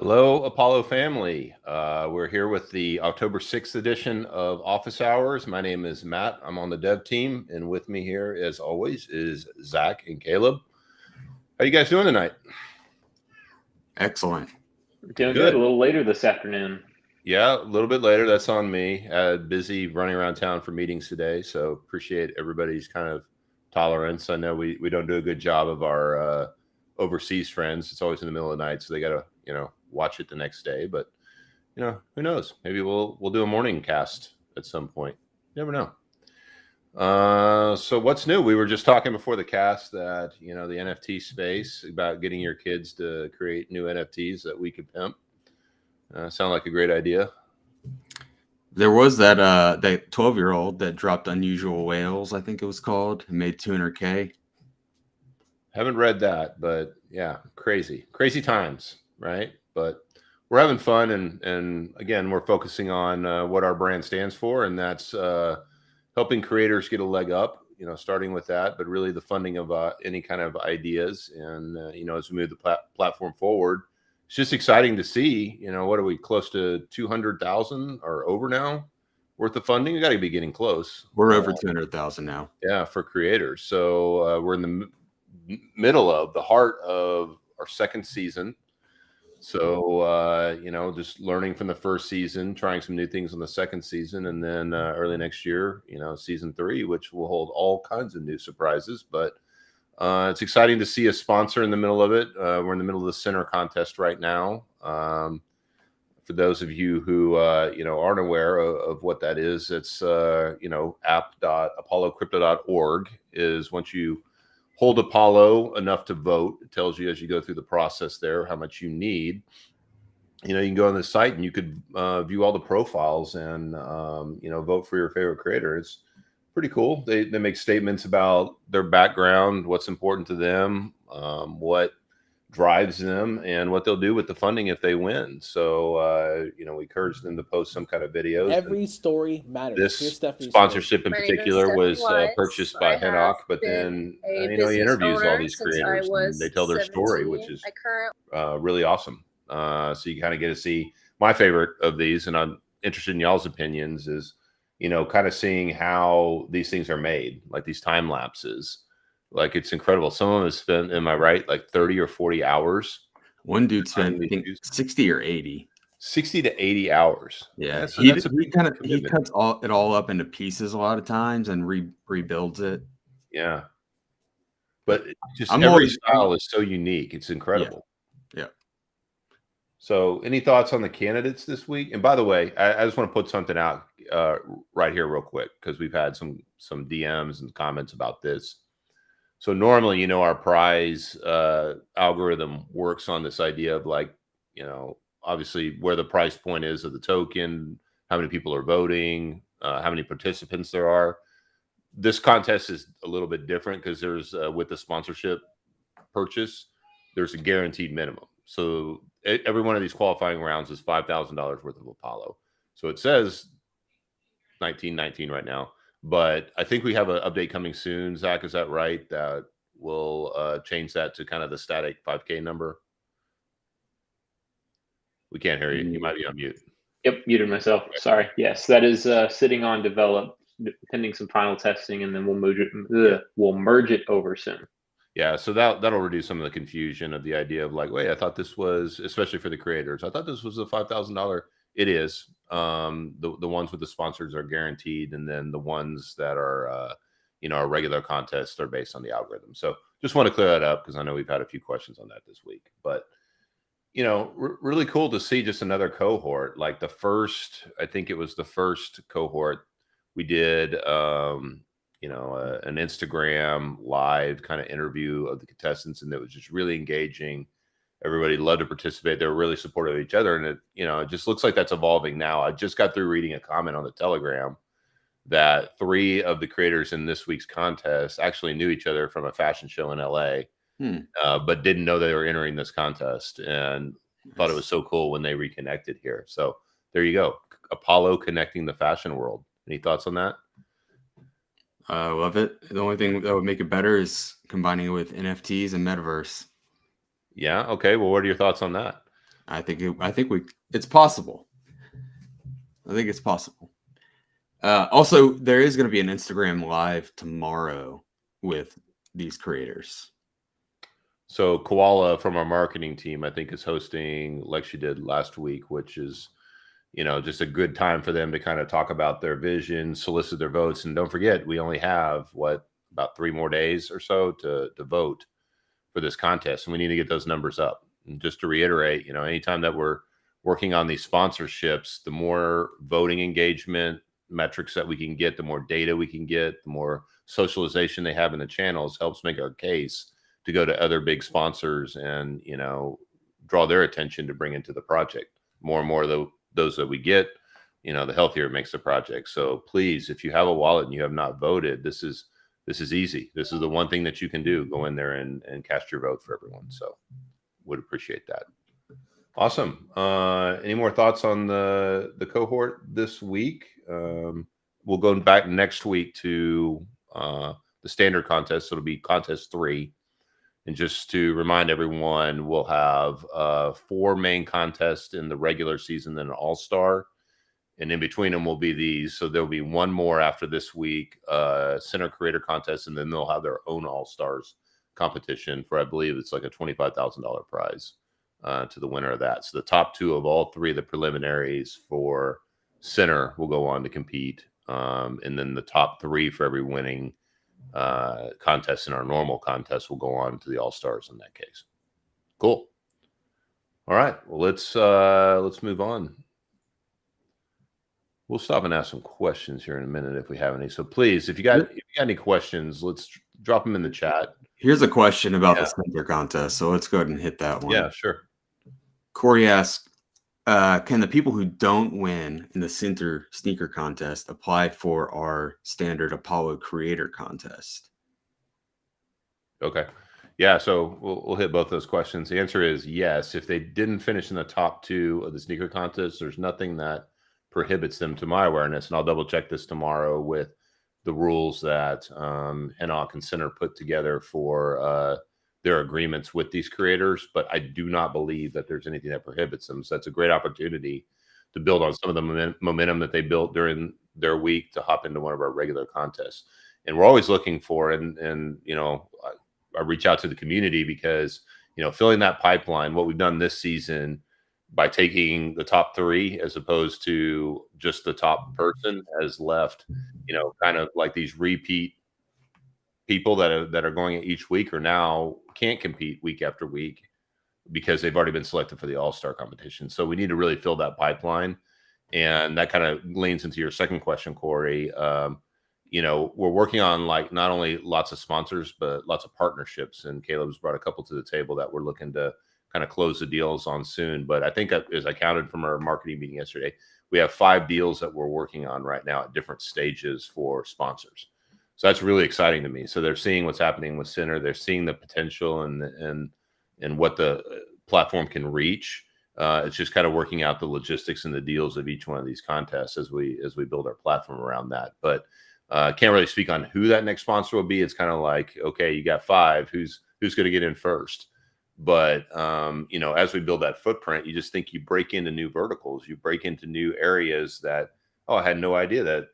Hello, Apollo family. We're here with the October 6th edition of Office Hours. My name is Matt. I'm on the dev team, and with me here, as always, is Zach and Caleb. How you guys doing tonight? Excellent. Doing good. A little later this afternoon. Yeah, a little bit later. That's on me. Busy running around town for meetings today, so appreciate everybody's kind of tolerance. I know we don't do a good job of our overseas friends. It's always in the middle of the night, so they got to watch it the next day. But who knows? Maybe we'll do a morning cast at some point. You never know. So what's new? We were just talking before the cast that the NFT space, about getting your kids to create new NFTs that we could pimp. Sound like a great idea. There was that 12-year-old that dropped Unusual Whales, I think it was called, and made $200K. Haven't read that, but yeah, crazy times, right? But we're having fun, and again, we're focusing on what our brand stands for, and that's helping creators get a leg up. Starting with that, but really the funding of any kind of ideas, and as we move the platform forward, it's just exciting to see. What are we, close to 200,000 or over now worth of funding? We got to be getting close. We're over 200,000 now. Yeah, for creators. So we're in the middle of the heart of our second season. So, just learning from the first season, trying some new things on the second season, and then early next year, season 3, which will hold all kinds of new surprises. But it's exciting to see a sponsor in the middle of it. We're in the middle of the center contest right now. For those of you who, aren't aware of what that is, it's, app.apollocrypto.org is once you hold Apollo enough to vote. It tells you as you go through the process there how much you need. You can go on the site and you could view all the profiles and vote for your favorite creator. It's pretty cool. They make statements about their background, what's important to them, what drives them, and what they'll do with the funding if they win. So we encourage them to post some kind of videos. Every story matters. This sponsorship in particular was purchased by Henoch, but then he interviews all these creators and they tell their story, which is really awesome. So you kind of get to see my favorite of these, and I'm interested in y'all's opinions, is kind of seeing how these things are made, like these time lapses. Like, it's incredible. Some of them have spent, am I right, like 30 or 40 hours? One dude spent, I think, 60 or 80. 60 to 80 hours. Yeah, he cuts it all up into pieces a lot of times and rebuilds it. Yeah, but just every style is so unique. It's incredible. Yeah. So, any thoughts on the candidates this week? And by the way, I just want to put something out right here real quick, because we've had some DMs and comments about this. So normally, our prize algorithm works on this idea of, like, obviously where the price point is of the token, how many people are voting, how many participants there are. This contest is a little bit different because there's with the sponsorship purchase, there's a guaranteed minimum. So every one of these qualifying rounds is $5,000 worth of Apollo. So it says 1919 right now. But I think we have an update coming soon. Zach, is that right? That will change that to kind of the static 5K number. We can't hear you. You might be on mute. Yep, muted myself. Sorry. Yes, that is sitting on develop, pending some final testing, and then we'll merge it over soon. Yeah, so that'll reduce some of the confusion of the idea of, like, wait, I thought this was, especially for the creators, I thought this was a $5,000. It is. The ones with the sponsors are guaranteed, and then the ones that are our regular contests are based on the algorithm. So just want to clear that up, because I know we've had a few questions on that this week. But really cool to see just another cohort. Like I think it was the first cohort we did an Instagram live kind of interview of the contestants, and it was just really engaging. Everybody loved to participate. They were really supportive of each other. And it just looks like that's evolving now. I just got through reading a comment on the Telegram that 3 of the creators in this week's contest actually knew each other from a fashion show in LA, but didn't know they were entering this contest, and thought it was so cool when they reconnected here. So there you go. Apollo connecting the fashion world. Any thoughts on that? I love it. The only thing that would make it better is combining it with NFTs and metaverse. Yeah. Okay. Well, what are your thoughts on that? I think it's possible. I think it's possible. Also, there is going to be an Instagram live tomorrow with these creators. So Koala from our marketing team, I think, is hosting like she did last week, which is, just a good time for them to kind of talk about their vision, solicit their votes. And don't forget, we only have about 3 more days or so to vote for this contest. And we need to get those numbers up. And just to reiterate, anytime that we're working on these sponsorships, the more voting engagement metrics that we can get, the more data we can get, the more socialization they have in the channels helps make our case to go to other big sponsors and, draw their attention to bring into the project. More and more of those that we get, the healthier it makes the project. So please, if you have a wallet and you have not voted, this is easy. This is the one thing that you can do. Go in there and cast your vote for everyone. So would appreciate that. Awesome. Any more thoughts on the cohort this week? We'll go back next week to the standard contest. So it'll be contest 3. And just to remind everyone, we'll have 4 main contests in the regular season, then an all-star. And in between them will be these. So there'll be one more after this week, center creator contest, and then they'll have their own all-stars competition for, I believe it's like a $25,000 prize to the winner of that. So the top 2 of all 3 of the preliminaries for center will go on to compete. And then the top 3 for every winning contest in our normal contest will go on to the all-stars in that case. Cool. All right. Well, let's move on. We'll stop and ask some questions here in a minute if we have any. So please, if you got any questions, let's drop them in the chat. Here's a question about the center contest. So let's go ahead and hit that one. Yeah, sure. Corey asks, can the people who don't win in the center sneaker contest apply for our standard Apollo creator contest? Okay. Yeah, so we'll hit both those questions. The answer is yes. If they didn't finish in the top 2 of the sneaker contest, there's nothing that prohibits them, to my awareness, and I'll double check this tomorrow with the rules that Hennock and Center put together for their agreements with these creators, but I do not believe that there's anything that prohibits them. So that's a great opportunity to build on some of the momentum that they built during their week to hop into one of our regular contests. And we're always looking for, and I reach out to the community because, filling that pipeline, what we've done this season by taking the top 3 as opposed to just the top person has left, kind of like these repeat people that are going each week or now can't compete week after week because they've already been selected for the all-star competition. So we need to really fill that pipeline. And that kind of leans into your second question, Corey. We're working on not only lots of sponsors, but lots of partnerships. And Caleb's brought a couple to the table that we're looking to kind of close the deals on soon. But I think as I counted from our marketing meeting yesterday, we have 5 deals that we're working on right now at different stages for sponsors. So that's really exciting to me. So they're seeing what's happening with Center. They're seeing the potential and what the platform can reach. It's just kind of working out the logistics and the deals of each one of these contests as we build our platform around that. But can't really speak on who that next sponsor will be. It's kind of like, okay, you got 5. Who's going to get in first? But, as we build that footprint, you just think you break into new verticals, you break into new areas that, I had no idea that,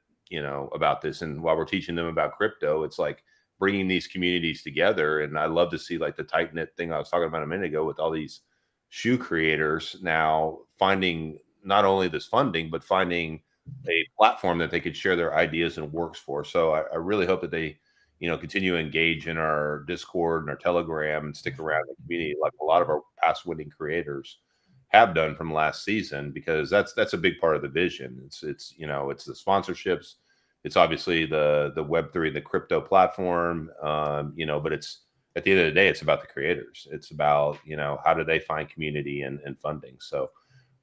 about this. And while we're teaching them about crypto, it's like bringing these communities together. And I love to see the tight knit thing I was talking about a minute ago with all these shoe creators now finding not only this funding, but finding a platform that they could share their ideas and works for. So I really hope that they, continue to engage in our Discord and our Telegram and stick around the community like a lot of our past winning creators have done from last season, because that's a big part of the vision. It's the sponsorships. It's obviously the Web3, the crypto platform, but it's at the end of the day, it's about the creators. It's about, how do they find community and funding. So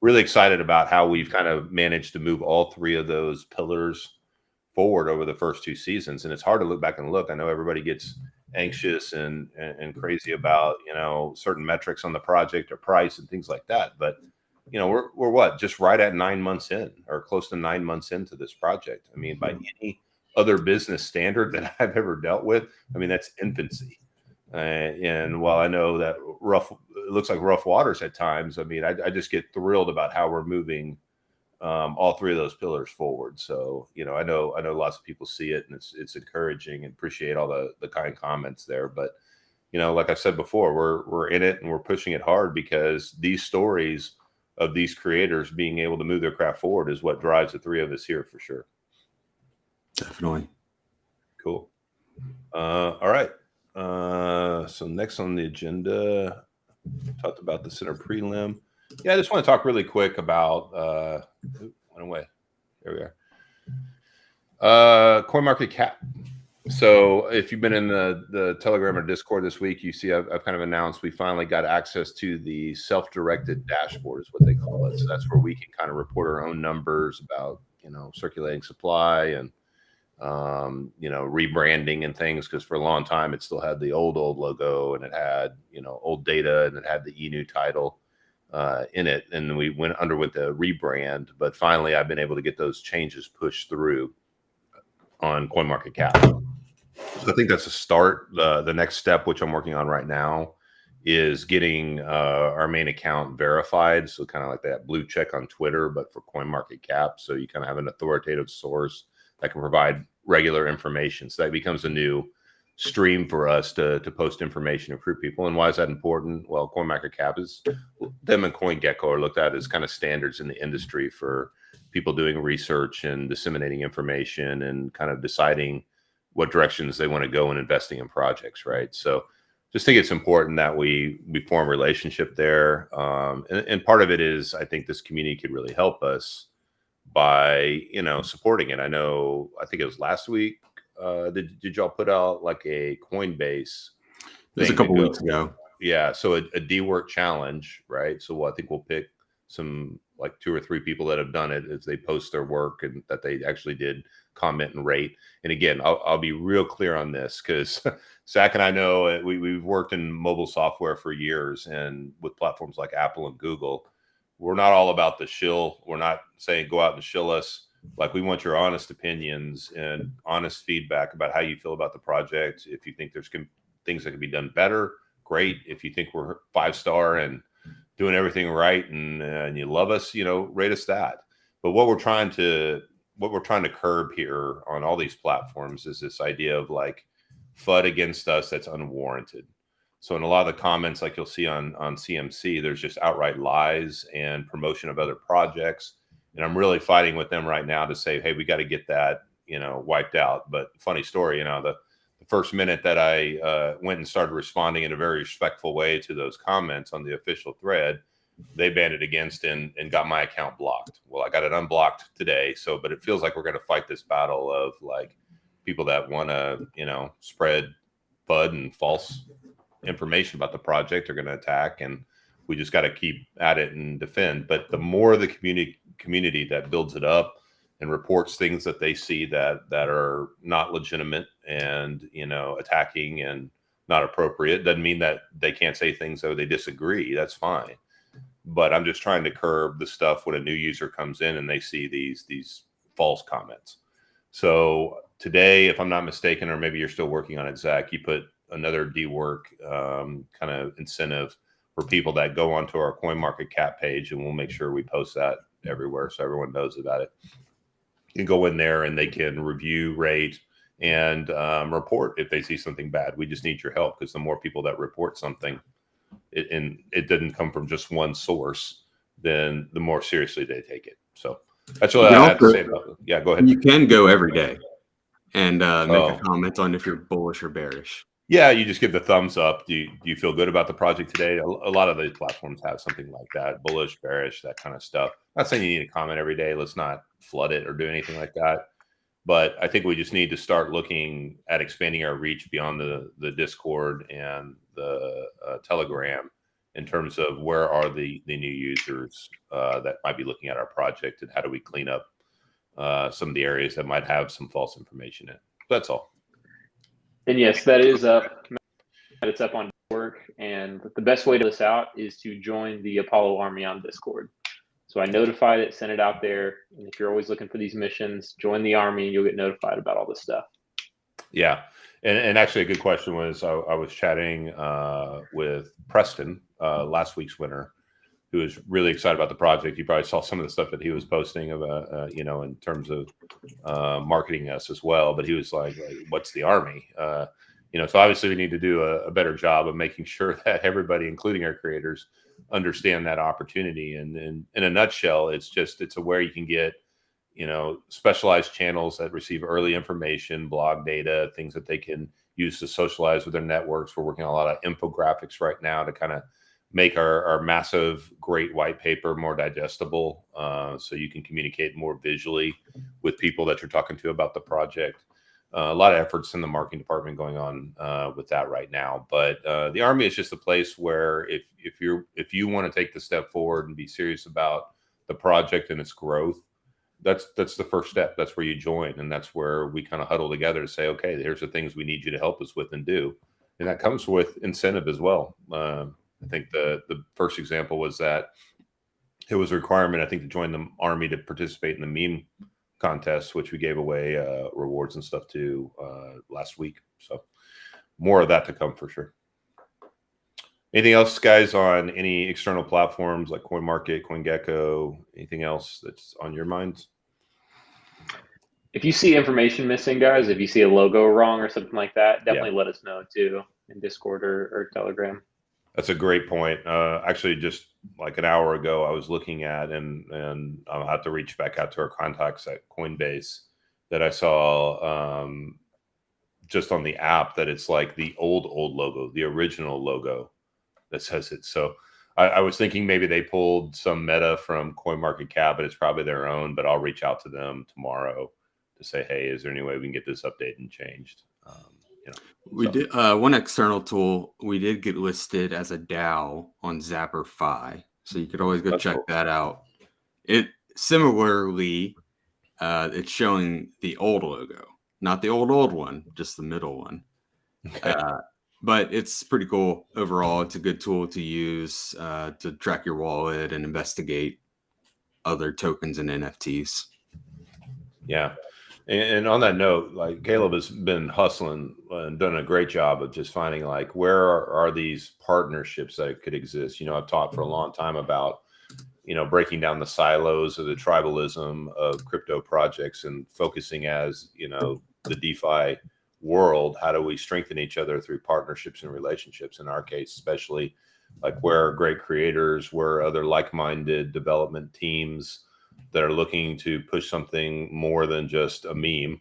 really excited about how we've kind of managed to move all 3 of those pillars forward over the first 2 seasons. And it's hard to look back and look. I know everybody gets anxious and crazy about, certain metrics on the project or price and things like that. But, we're just right at 9 months in, or close to 9 months into this project. I mean, by any other business standard that I've ever dealt with, that's infancy. And while I know that it looks like rough waters at times, I mean, I just get thrilled about how we're moving all three of those pillars forward. So, I know lots of people see it, and it's encouraging, and appreciate all the kind comments there. But, like I said before, we're in it and we're pushing it hard, because these stories of these creators being able to move their craft forward is what drives the three of us here for sure. Definitely. Cool. All right. So next on the agenda, talked about the center prelim. Yeah, I just want to talk really quick about went away. There we are. CoinMarketCap. So if you've been in the Telegram or Discord this week, you see I've kind of announced we finally got access to the self-directed dashboard, is what they call it. So that's where we can kind of report our own numbers about circulating supply and rebranding and things, because for a long time it still had the old logo, and it had old data, and it had the ENU title in it, and we underwent the rebrand. But finally I've been able to get those changes pushed through on CoinMarketCap. So I think that's a start. The next step, which I'm working on right now, is getting our main account verified. So kind of like that blue check on Twitter, but for CoinMarketCap. So you kind of have an authoritative source that can provide regular information. So that becomes a new stream for us to post information and recruit people. And why is that important? Well, CoinMarketCap is, them and CoinGecko are looked at as kind of standards in the industry for people doing research and disseminating information and kind of deciding what directions they want to go in investing in projects, right? So just think it's important that we form a relationship there. And part of it is, I think this community could really help us by, supporting it. I think it was last week. Did y'all put out like a Coinbase? It was a couple weeks ago. Yeah. So a D-Work challenge, right? So I think we'll pick some like 2 or 3 people that have done it as they post their work and that they actually did comment and rate. And again, I'll be real clear on this, because Zach and I know we've worked in mobile software for years, and with platforms like Apple and Google, we're not all about the shill. We're not saying go out and shill us. Like, we want your honest opinions and honest feedback about how you feel about the project. If you think there's things that can be done better, great. If you think we're 5-star and doing everything right and you love us, rate us that. But what we're trying to curb here on all these platforms is this idea of like FUD against us that's unwarranted. So in a lot of the comments, like you'll see on CMC, there's just outright lies and promotion of other projects. And I'm really fighting with them right now to say, hey, we got to get that, wiped out. But funny story, the first minute that I went and started responding in a very respectful way to those comments on the official thread, they banned it against and got my account blocked. Well, I got it unblocked today. But it feels like we're going to fight this battle of like people that want to, spread FUD and false information about the project are going to attack, and we just got to keep at it and defend. But the more the community that builds it up and reports things that they see that are not legitimate and attacking and not appropriate, doesn't mean that they can't say things that they disagree. That's fine. But I'm just trying to curb the stuff when a new user comes in and they see these false comments. So today, if I'm not mistaken, or maybe you're still working on it, Zach, you put another D-Work kind of incentive for people that go onto our CoinMarketCap page, and we'll make sure we post that everywhere so everyone knows about it. You can go in there and they can review, rate, and report if they see something bad. We just need your help, because the more people that report something, and it didn't come from just one source, then the more seriously they take it. So that's what I had to say about it. Yeah, go ahead. You can go every day and make a comment on if you're bullish or bearish. Yeah, you just give the thumbs up. Do you feel good about the project today? A lot of these platforms have something like that, bullish, bearish, that kind of stuff. Not saying you need to comment every day. Let's not flood it or do anything like that. But I think we just need to start looking at expanding our reach beyond the Discord and the Telegram in terms of where are the new users that might be looking at our project, and how do we clean up some of the areas that might have some false information in. That's all. And yes, that is up. It's up on Discord, and the best way to this out is to join the Apollo Army on Discord. So I notified it, sent it out there, and if you're always looking for these missions, join the Army, and you'll get notified about all this stuff. Yeah, And actually, a good question was I was chatting with Preston, last week's winner, who was really excited about the project. You probably saw some of the stuff that he was posting about, in terms of marketing us as well. But he was like "What's the Army?" So obviously we need to do a better job of making sure that everybody, including our creators, understand that opportunity. And in a nutshell, it's where you can get specialized channels that receive early information, blog data, things that they can use to socialize with their networks. We're working on a lot of infographics right now to kind of make our massive, great white paper more digestible, so you can communicate more visually with people that you're talking to about the project. A lot of efforts in the marketing department going on with that right now. But the Army is just a place where if you want to take the step forward and be serious about the project and its growth, that's the first step. That's where you join, and that's where we kind of huddle together to say, okay, here's the things we need you to help us with and do, and that comes with incentive as well. I think the first example was that it was a requirement, I think, to join the Army to participate in the meme contest, which we gave away rewards and stuff to last week. So more of that to come for sure. Anything else, guys, on any external platforms like CoinMarket, CoinGecko, anything else that's on your minds? If you see information missing, guys, if you see a logo wrong or something like that, definitely let us know too in Discord or Telegram. That's a great point. Actually, just like an hour ago, I was looking at, and I'll have to reach back out to our contacts at Coinbase, that I saw just on the app that it's like the old logo, the original logo that says it. So I was thinking maybe they pulled some meta from CoinMarketCap, but it's probably their own. But I'll reach out to them tomorrow to say, hey, is there any way we can get this updated and changed? We did one external tool. We did get listed as a DAO on ZapperFi, so you could always go check that out. It similarly, it's showing the old logo, not the old one, just the middle one. Okay. But it's pretty cool overall. It's a good tool to use to track your wallet and investigate other tokens and NFTs. Yeah. And on that note, like Caleb has been hustling and done a great job of just finding like where are these partnerships that could exist. I've talked for a long time about breaking down the silos of the tribalism of crypto projects and focusing as the DeFi world. How do we strengthen each other through partnerships and relationships? In our case, especially like where are great creators, where are other like-minded development teams that are looking to push something more than just a meme.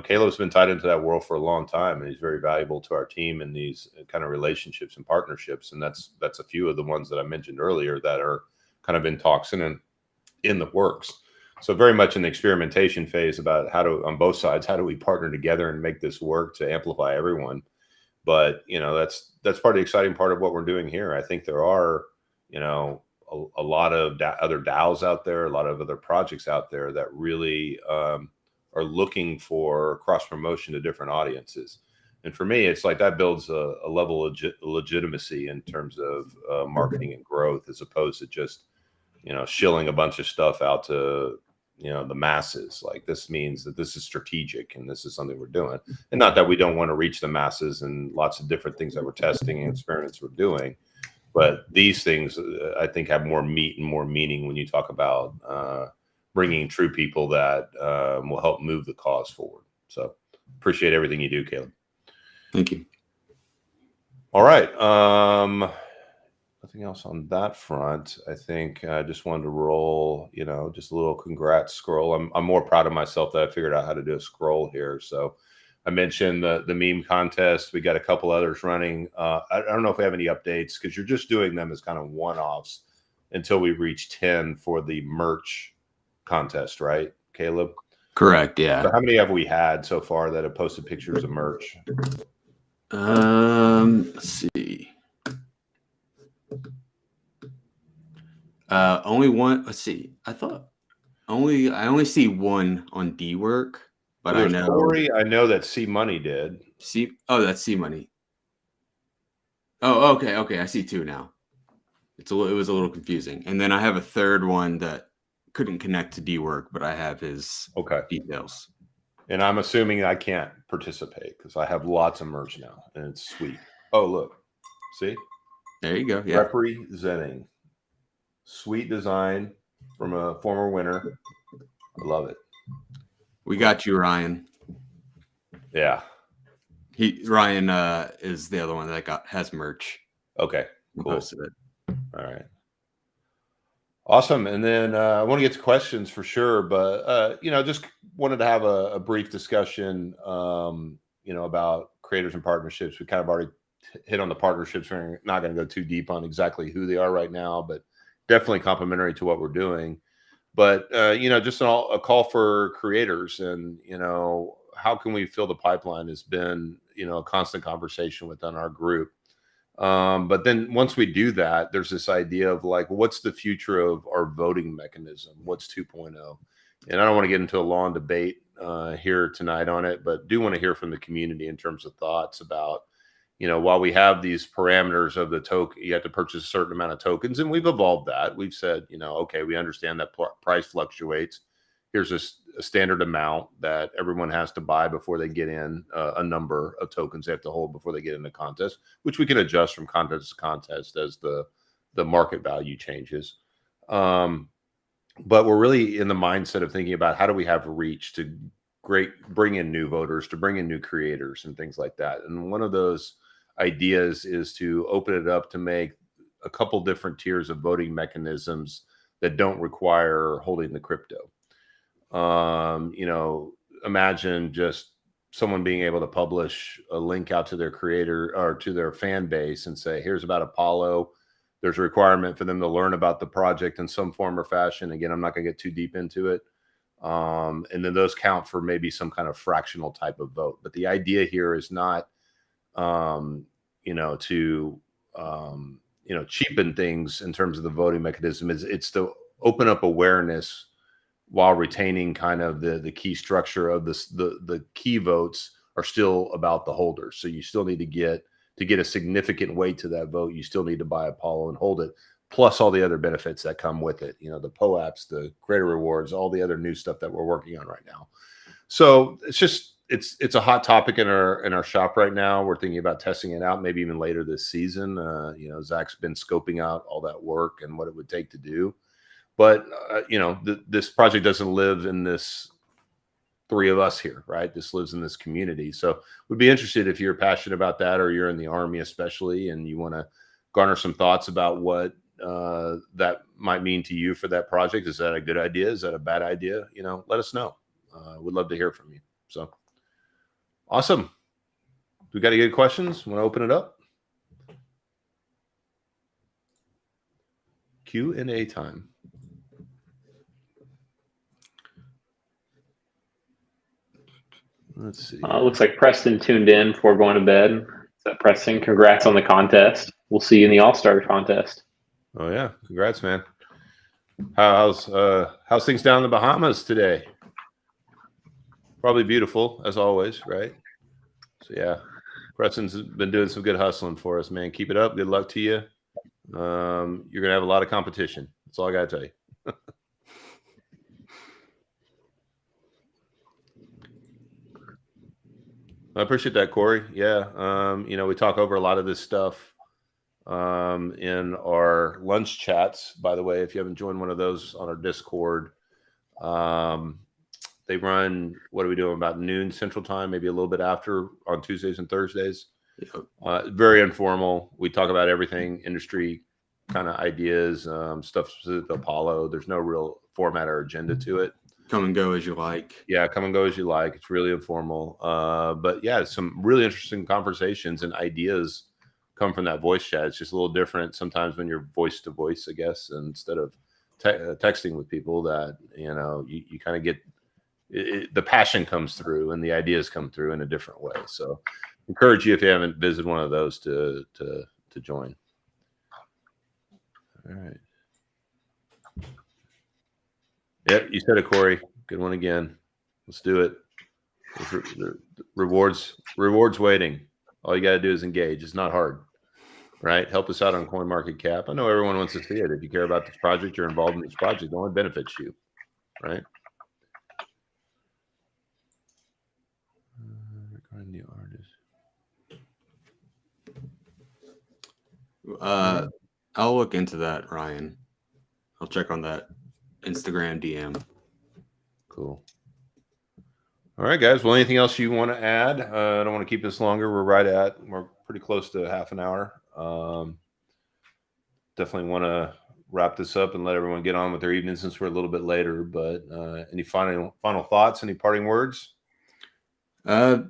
Caleb's been tied into that world for a long time, and he's very valuable to our team in these kind of relationships and partnerships. And that's a few of the ones that I mentioned earlier that are kind of in talks and in the works. So very much in the experimentation phase about on both sides, how do we partner together and make this work to amplify everyone? But, that's part of the exciting part of what we're doing here. I think there are, a lot of other DAOs out there, a lot of other projects out there that really are looking for cross promotion to different audiences. And for me, it's like that builds a level of legitimacy in terms of marketing and growth, as opposed to just, shilling a bunch of stuff out to, the masses. Like, this means that this is strategic and this is something we're doing. And not that we don't want to reach the masses and lots of different things that we're testing and experiments we're doing. But these things, I think, have more meat and more meaning when you talk about bringing true people that will help move the cause forward. So appreciate everything you do, Caleb. Thank you. All right. Nothing else on that front. I think I just wanted to roll, just a little congrats scroll. I'm more proud of myself that I figured out how to do a scroll here. So I mentioned the meme contest. We got a couple others running. I don't know if we have any updates because you're just doing them as kind of one-offs until we reach 10 for the merch contest, right, Caleb? Correct, yeah. So how many have we had so far that have posted pictures of merch? Let's see. Only one. Let's see. I only see one on DWork. But I know Corey, I know that C Money did. That's C Money. Oh, okay. I see two now. It was a little confusing. And then I have a third one that couldn't connect to DWork, but I have his details. And I'm assuming I can't participate because I have lots of merch now, and it's sweet. Oh, look. See? There you go. Yeah. Representing. Sweet design from a former winner. I love it. We got you, Ryan. Yeah. Ryan is the other one that has merch. Okay. Cool. Posted it. All right. Awesome. And then I want to get to questions for sure, but just wanted to have a brief discussion, about creators and partnerships. We kind of already hit on the partnerships. We're not going to go too deep on exactly who they are right now, but definitely complementary to what we're doing. But just a call for creators, and how can we fill the pipeline has been a constant conversation within our group. But then once we do that, there's this idea of like, what's the future of our voting mechanism? What's 2.0? And I don't want to get into a long debate here tonight on it, but do want to hear from the community in terms of thoughts about, while we have these parameters of the token, you have to purchase a certain amount of tokens, and we've evolved that. We've said, okay, we understand that price fluctuates. Here's a standard amount that everyone has to buy before they get in, a number of tokens they have to hold before they get in the contest, which we can adjust from contest to contest as the market value changes. But we're really in the mindset of thinking about how do we have reach to bring in new voters, to bring in new creators and things like that. And one of those ideas is to open it up to make a couple different tiers of voting mechanisms that don't require holding the crypto. Imagine just someone being able to publish a link out to their creator or to their fan base and say, here's about Apollo. There's a requirement for them to learn about the project in some form or fashion. Again, I'm not going to get too deep into it. And then those count for maybe some kind of fractional type of vote. But the idea here is not, to cheapen things in terms of the voting mechanism. It's to open up awareness while retaining kind of the key structure of this. The key votes are still about the holders. So you still need to get a significant weight to that vote. You still need to buy Apollo and hold it, plus all the other benefits that come with it. The POAPs, the creator rewards, all the other new stuff that we're working on right now. So it's a hot topic in our shop right now. We're thinking about testing it out, maybe even later this season. Zach's been scoping out all that work and what it would take to do. But, this project doesn't live in this three of us here, right? This lives in this community. So we'd be interested if you're passionate about that, or you're in the Army especially, and you want to garner some thoughts about what that might mean to you for that project. Is that a good idea? Is that a bad idea? Let us know. We'd love to hear from you. So awesome. We got any good questions? Want to open it up? Q&A time. Let's see. Looks like Preston tuned in before going to bed. Is that Preston? Congrats on the contest. We'll see you in the All-Star contest. Oh yeah, congrats, man. How's things down in the Bahamas today? Probably beautiful as always, right? So yeah, Preston's been doing some good hustling for us, man. Keep it up. Good luck to you. You're gonna have a lot of competition. That's all I gotta tell you. I appreciate that, Corey. Yeah. We talk over a lot of this stuff in our lunch chats. By the way, if you haven't joined one of those on our Discord, they run, what are we doing, about noon Central Time, maybe a little bit after, on Tuesdays and Thursdays. Very informal. We talk about everything, industry kind of ideas, stuff specific to Apollo. There's no real format or agenda to it. Come and go as you like. Yeah, come and go as you like. It's really informal. But yeah, some really interesting conversations and ideas come from that voice chat. It's just a little different sometimes when you're voice to voice, I guess, instead of texting with people, that, you kind of get the passion comes through and the ideas come through in a different way. So encourage you, if you haven't visited one of those, to join. All right. Yep, you said it, Corey. Good one again. Let's do it. Rewards waiting. All you got to do is engage. It's not hard, right? Help us out on CoinMarketCap. I know everyone wants to see it. If you care about this project, you're involved in this project, it only benefits you, right? artist. I'll look into that, Ryan. I'll check on that Instagram DM. Cool. All right, guys. Well, anything else you want to add? I don't want to keep this longer. We're pretty close to half an hour. Definitely want to wrap this up and let everyone get on with their evening since we're a little bit later. But any final thoughts? Any parting words? I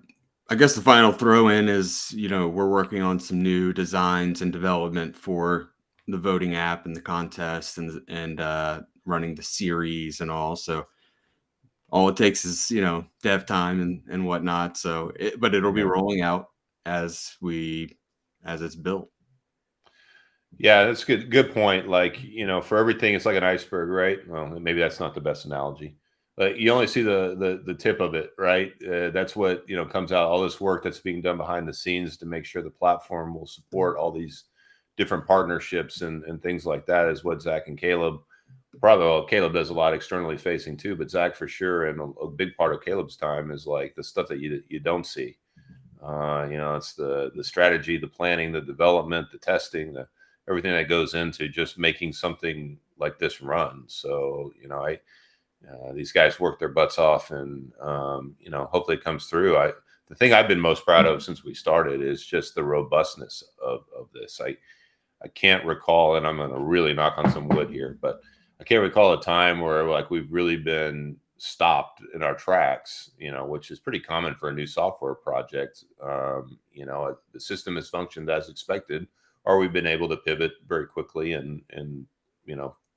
guess the final throw in is, we're working on some new designs and development for the voting app and the contest and running the series and all. So all it takes is, dev time and whatnot. So, but it'll be rolling out as it's built. Yeah, that's good point. Like, for everything, it's like an iceberg, right? Well, maybe that's not the best analogy. But you only see the tip of it, right? That's what comes out. All this work that's being done behind the scenes to make sure the platform will support all these different partnerships and things like that is what Zach and Caleb. Caleb does a lot externally facing too, but Zach for sure. And a big part of Caleb's time is like the stuff that you don't see. It's the strategy, the planning, the development, the testing, everything that goes into just making something like this run. So these guys work their butts off, and hopefully it comes through. The thing I've been most proud of since we started is just the robustness of this. I can't recall, and I'm going to really knock on some wood here, but I can't recall a time where like we've really been stopped in our tracks, which is pretty common for a new software project. The system has functioned as expected, or we've been able to pivot very quickly and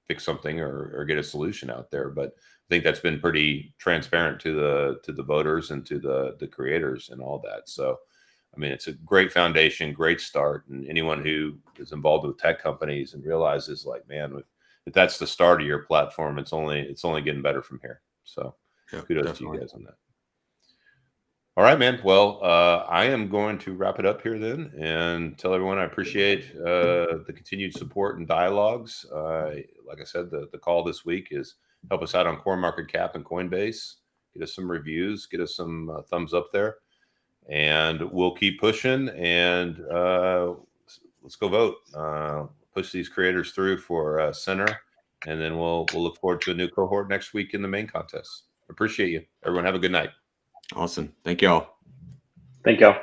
fix something or get a solution out there. But I think that's been pretty transparent to the voters and to the creators and all that. So, I mean, it's a great foundation, great start. And anyone who is involved with tech companies and realizes like, man, if that's the start of your platform, it's only getting better from here. So kudos definitely to you guys on that. All right, man. Well, I am going to wrap it up here then and tell everyone I appreciate the continued support and dialogues. Like I said, the call this week is help us out on CoinMarketCap and Coinbase. Get us some reviews. Get us some thumbs up there. And we'll keep pushing. And let's go vote. Push these creators through for center. And then we'll look forward to a new cohort next week in the main contest. Appreciate you. Everyone have a good night. Awesome. Thank y'all. Thank y'all.